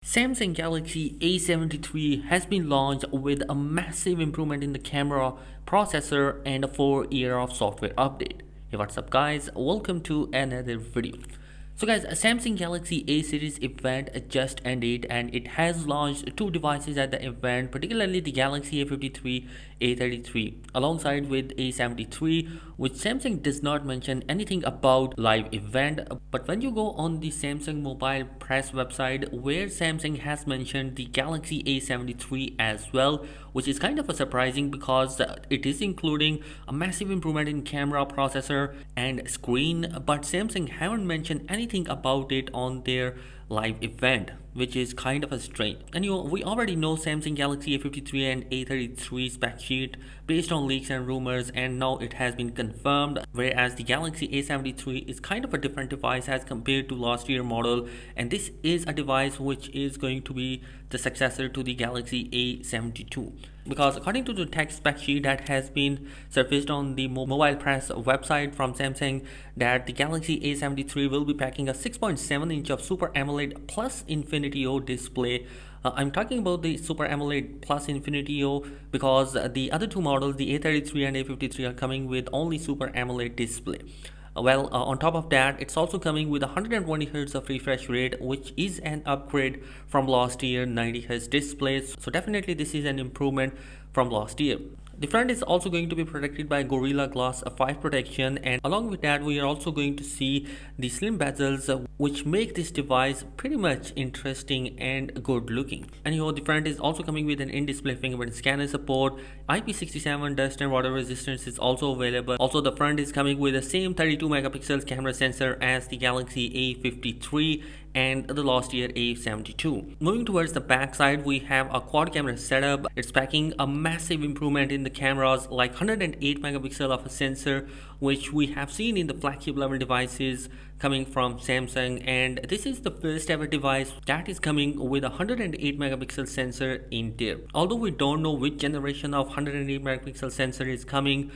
Samsung Galaxy A73 has been launched with a massive improvement in the camera, processor and a 4-year of software update. Hey, what's up guys, welcome to another video. So guys, a Samsung Galaxy A series event just ended and it has launched two devices at the event, particularly the Galaxy A53, A33 alongside with A73, which Samsung does not mention anything about live event. But when you go on the Samsung mobile press website where Samsung has mentioned the Galaxy A73 as well, which is kind of a surprising because it is including a massive improvement in camera, processor and screen, but Samsung haven't mentioned anything about it on their live event, which is kind of a strange. And we already know Samsung Galaxy A53 and A33 spec sheet based on leaks and rumors, and now it has been confirmed, whereas the Galaxy A73 is kind of a different device as compared to last year model, and this is a device which is going to be the successor to the Galaxy A72, because according to the tech spec sheet that has been surfaced on the mobile press website from Samsung, that the Galaxy A73 will be packing a 6.7 inch of Super AMOLED Plus Infinity O display. I'm talking about the Super AMOLED Plus Infinity O because the other two models, the A33 and A53, are coming with only Super AMOLED display. On top of that, it's also coming with 120 Hz of refresh rate, which is an upgrade from last year 90 Hz displays. So definitely this is an improvement from last year. The front is also going to be protected by Gorilla Glass 5 protection, and along with that we are also going to see the slim bezels which make this device pretty much interesting and good looking. And the front is also coming with an in-display fingerprint scanner support. IP67 dust and water resistance is also available. Also the front is coming with the same 32 megapixels camera sensor as the Galaxy A53 and the last year A72. Moving towards the back side, we have a quad camera setup. It's packing a massive improvement in the cameras, like 108 megapixel of a sensor, which we have seen in the flagship level devices coming from Samsung, and this is the first ever device that is coming with a 108 megapixel sensor in there. Although we don't know which generation of 108 megapixel sensor is coming,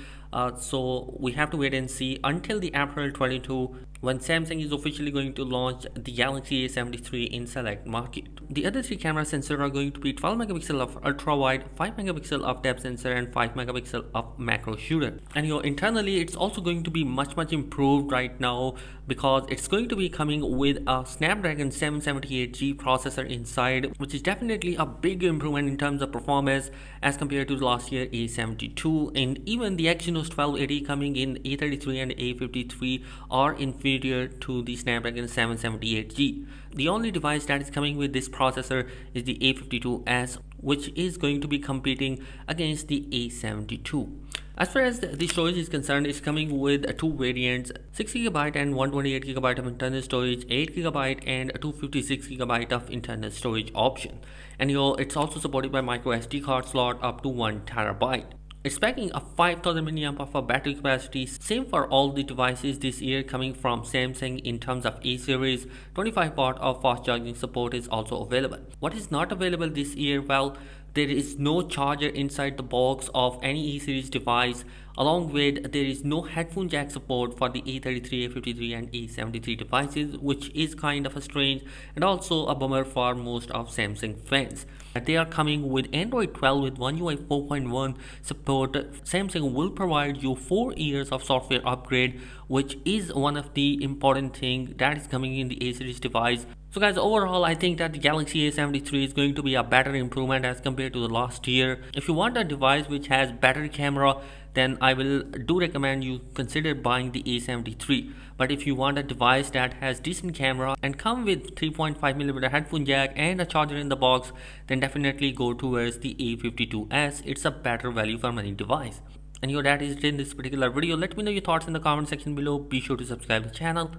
so we have to wait and see until the April 22 when Samsung is officially going to launch the Galaxy A73 in select market. The other three camera sensors are going to be 12 megapixel of ultra wide, 5 megapixel of depth sensor and 5 megapixel of macro shooter. And internally it's also going to be much improved right now, because it's going to be coming with a Snapdragon 778G processor inside, which is definitely a big improvement in terms of performance as compared to last year A72. And even the Exynos 1280 coming in A33 and A53 are inferior to the Snapdragon 778G. The only device that is coming with this processor is the A52s, which is going to be competing against the A72. As far as the storage is concerned, it's coming with two variants, 6GB and 128GB of internal storage, 8GB and 256GB of internal storage option. And it's also supported by micro SD card slot up to 1TB. It's packing a 5000 mAh of a battery capacity, same for all the devices this year coming from Samsung. In terms of A series, 25W of fast charging support is also available. What is not available this year? Well, there is no charger inside the box of any E series device. Along with, there is no headphone jack support for the A33, A53 and A73 devices, which is kind of a strange and also a bummer for most of Samsung fans. They are coming with Android 12 with One UI 4.1 support. Samsung will provide you 4 years of software upgrade, which is one of the important things that is coming in the A series device. So guys, overall I think that the Galaxy A73 is going to be a better improvement as compared to the last year. If you want a device which has better camera, then I will recommend you consider buying the A73. But if you want a device that has decent camera and come with 3.5mm headphone jack and a charger in the box, then definitely go towards the A52s. It's a better value for money device. And that is it in this particular video. Let me know your thoughts in the comment section below. Be sure to subscribe to the channel.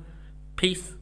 Peace.